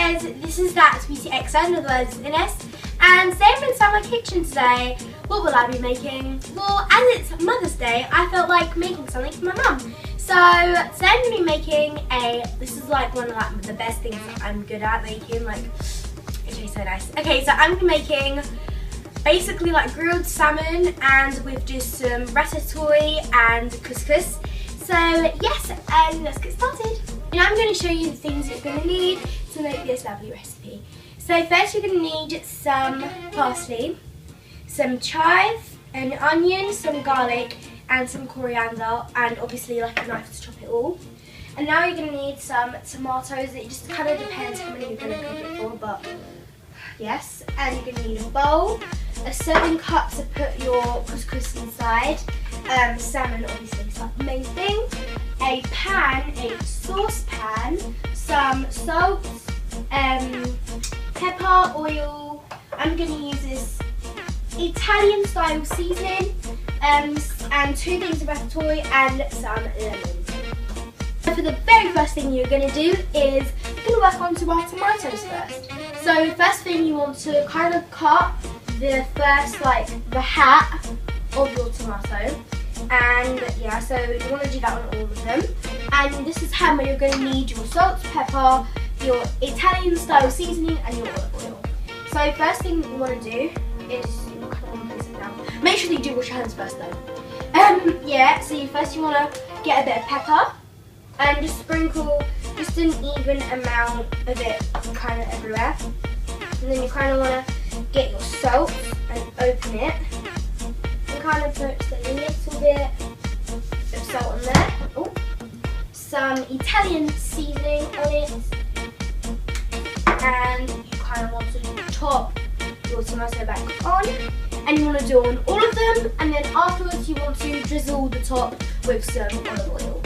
guys, this is ThatsBeautyxo, in other words Iness, and today I'm inside my kitchen today. What will I be making? Well, as it's Mother's Day, I felt like making something for my mum. So today I'm going to be making this is like one of the best things that I'm good at making, like it tastes so nice. Okay, so I'm making basically like grilled salmon and with just some ratatouille and couscous. So yes, let's get started. Now I'm going to show you the things you're going to need to make this lovely recipe. So first you're going to need some parsley, some chive, an onion, some garlic and some coriander, and obviously like a knife to chop it all. And now you're going to need some tomatoes. It just kind of depends how many you're going to cook it for, but yes. And you're going to need a bowl, a serving cup to put your couscous inside, salmon obviously is like the main thing, a pan, a saucepan, some salt, pepper, oil. I'm going to use this Italian style seasoning, and 2 things of ratatouille and some lemon. So for the very first thing you're going to do is you're going to work on our tomatoes first. So first thing you want to kind of cut the first, like the hat of your tomato, and yeah, so you want to do that on all of them. And this is how you're going to need your salt, pepper, your Italian style seasoning and your olive oil. So first thing you want to do is you kind of want to place it down. Make sure that you do wash your hands first though. Yeah, so first you want to get a bit of pepper and just sprinkle just an even amount of it kind of everywhere. And then you kind of want to get your salt and open it and kind of put just a little bit of salt on there. Oh, some Italian seasoning on it, and you kind of want to top your tomato back on, and you want to do on all of them, and then afterwards you want to drizzle the top with some olive oil.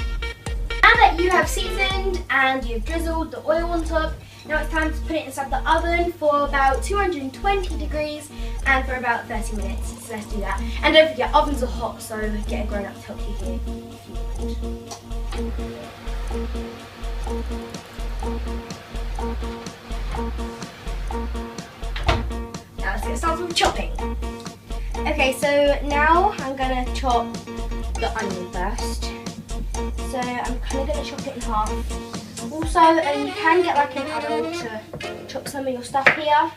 Now that you have seasoned and you've drizzled the oil on top, now it's time to put it inside the oven for about 220 degrees and for about 30 minutes. So let's do that. And don't forget, ovens are hot, so get a grown up to help you here if you want. Now let's get started with chopping. Okay, so now I'm going to chop the onion first. So I'm kind of going to chop it in half. Also, you can get like an adult to chop some of your stuff here.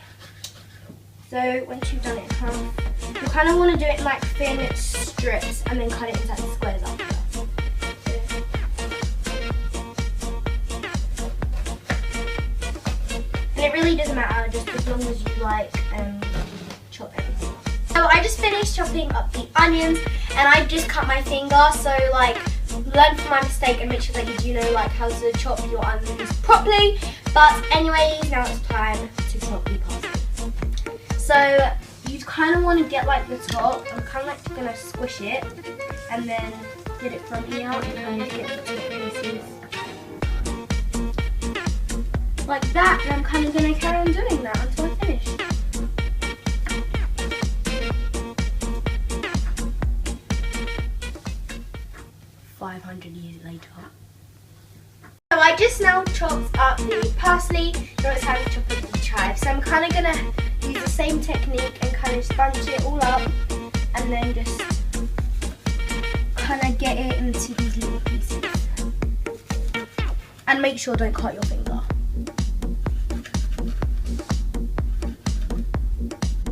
So once you've done it in half, you kind of want to do it in like thin strips and then cut it into squares after. And it really doesn't matter, just as long as you like chop everything. So I just finished chopping up the onions and I just cut my finger, so like learn from my mistake and make sure that you do know like how to chop your onions properly. But anyways, now it's time to chop the parsley. So you kind of want to get like the top. I'm kind of like going to squish it and then get it from here and kind of get the top pieces like that. And I'm kind of going to carry on doing that until I finish. Years later. So I just now chopped up the parsley, now it's time to chop up the chive. So I'm kind of going to use the same technique and kind of bunch it all up and then just kind of get it into these little pieces. And make sure don't cut your finger.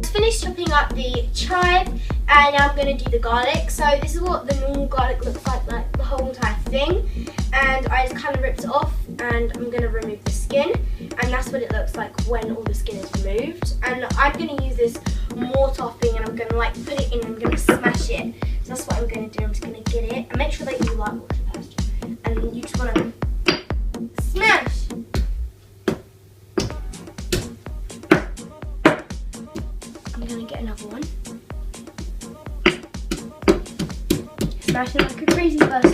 Just finished chopping up the chive and now I'm going to do the garlic. So this is what the normal garlic looks like the whole entire thing, and I just kind of ripped it off and I'm going to remove the skin, and that's what it looks like when all the skin is removed. And I'm going to use this mortar thing and I'm going to like put it in and I'm going to smash it. So that's what I'm going to do. I'm just going to get it and make sure that you like wash it first, and you just want to smash. I'm going to get another one. Smashing like a crazy person.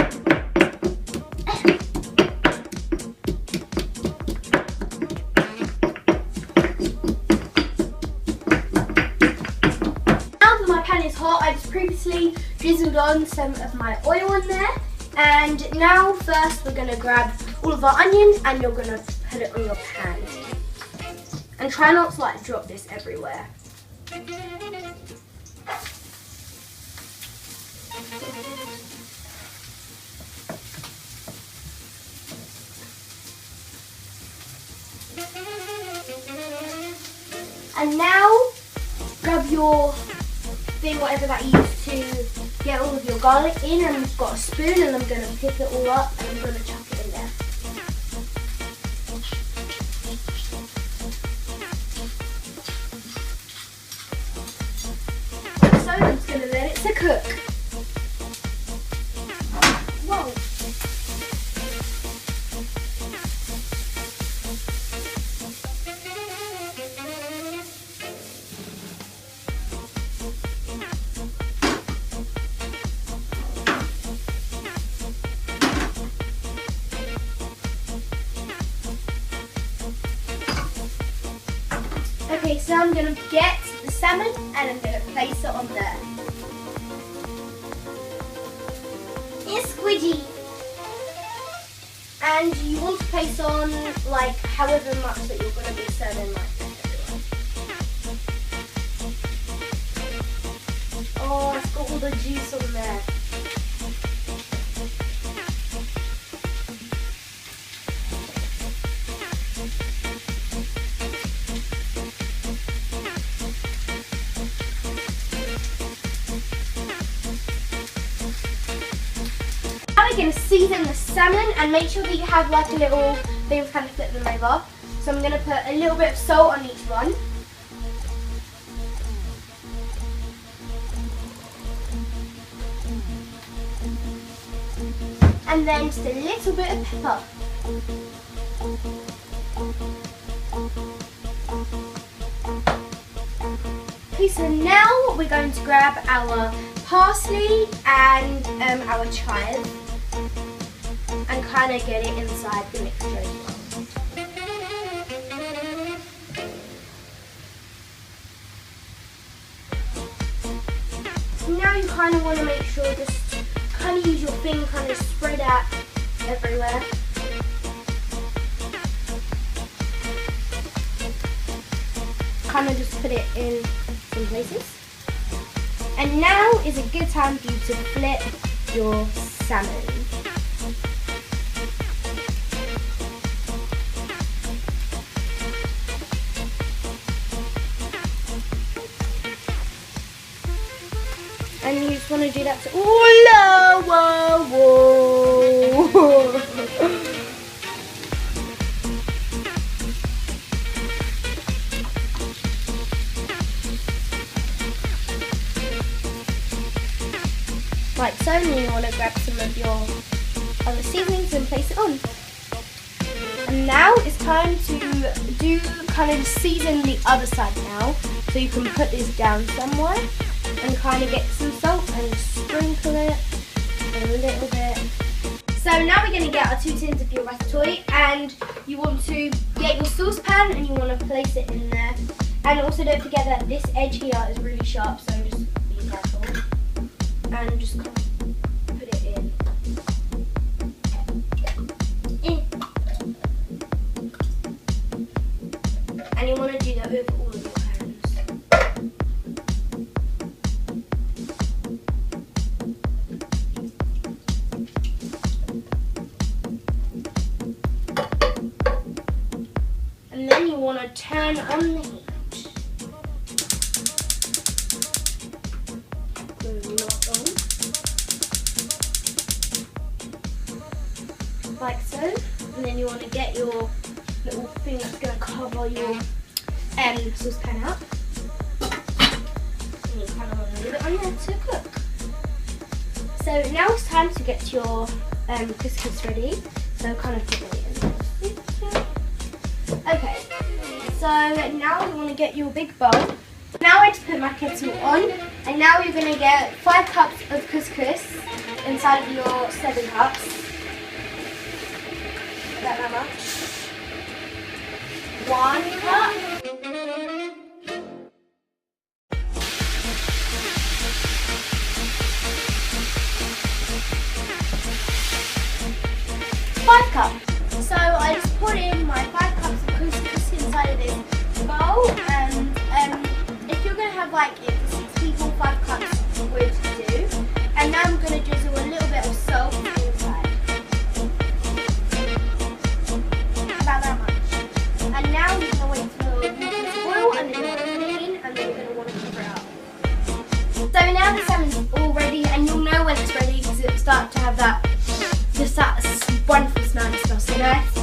Now that my pan is hot, I just previously drizzled on some of my oil in there, and now first we're going to grab all of our onions and you're going to put it on your pan. And try not to like drop this everywhere. And now grab your thing, whatever that you use to get all of your garlic in, and I've got a spoon and I'm going to pick it all up and I'm going to chuck it in there. So I'm just going to let it to cook. Whoa. Okay, so I'm going to get the salmon and I'm going to place it on there. It's squidgy. And you want to place on like however much that you're going to be serving like everyone. Oh, it's got all the juice on there. Now we're going to season the salmon and make sure that you have like a little thing to kind of flip them over. So I'm going to put a little bit of salt on each one. And then just a little bit of pepper. Okay, so now we're going to grab our parsley and our chive and kind of get it inside the mixture as well. So now you kind of want to make sure just kind of use your finger, kind of spread out everywhere. Kind of just put it in some places. And now is a good time for you to flip your salmon. And you just want to do that to whoa, whoa, whoa. Like so, and you want to grab some of your other seasonings and place it on. And now it's time to do kind of season the other side now. So you can put this down somewhere and kind of get some salt and sprinkle it a little bit. So now we're going to get our 2 tins of your ratatouille, and you want to get your saucepan and you want to place it in there. And also don't forget that this edge here is really sharp, so just be careful. And just kind of put it in. And you want to do that with all of your hands. And then you want to turn on the heat. Like so, and then you want to get your little thing that's going to cover your saucepan up, and you kind of want to leave it on there to cook. So now it's time to get your couscous ready, so kind of put it in. Okay, so now you want to get your big bowl. Now I just put my kettle on, and now you're going to get 5 cups of couscous inside of your 7 cups. That much. 1 cup. 5 cups. So I just put in my 5 cups of couscous inside of this bowl. like if 6 people, 5 cups would do. And now I'm going to drizzle a little bit of salt inside. About that much. And now you're going to wait till the water to boil and then you're going to clean and then you're going to want to cover it up. So now the salmon's all ready, and you'll know when it's ready because it'll start to have that wonderful smelling smell, so nice.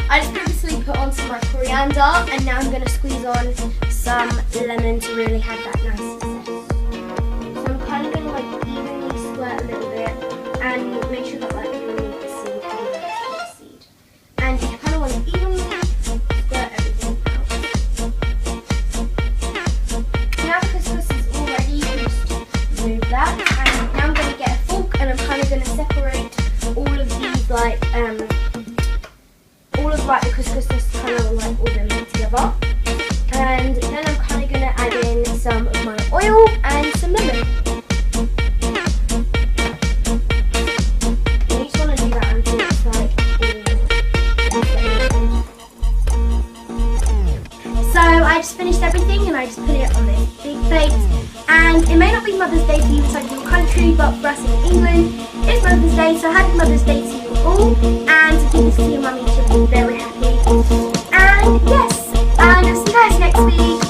I just previously put on some like coriander, and now I'm going to squeeze on some lemon to really have that nice zest. So I'm kind of going to like evenly squirt a little bit and make sure that like you remove the seed and the rest of the seed. And you kind of want to evenly squirt everything out. Now the couscous is all ready, you just remove that. And now I'm going to get a fork and I'm kind of going to separate all of these like the couscous just kind of like all them together. And then I'm kind of going to add in some of my oil and some lemon. You just want to do that until it's like so I just finished everything and I just put it on this big plate. And it may not be Mother's Day for you inside your country, but for us in England, it's Mother's Day, so happy Mother's Day to you all. And to give this to your mummy, she'll be very happy. And yes, and I'll see you guys next week.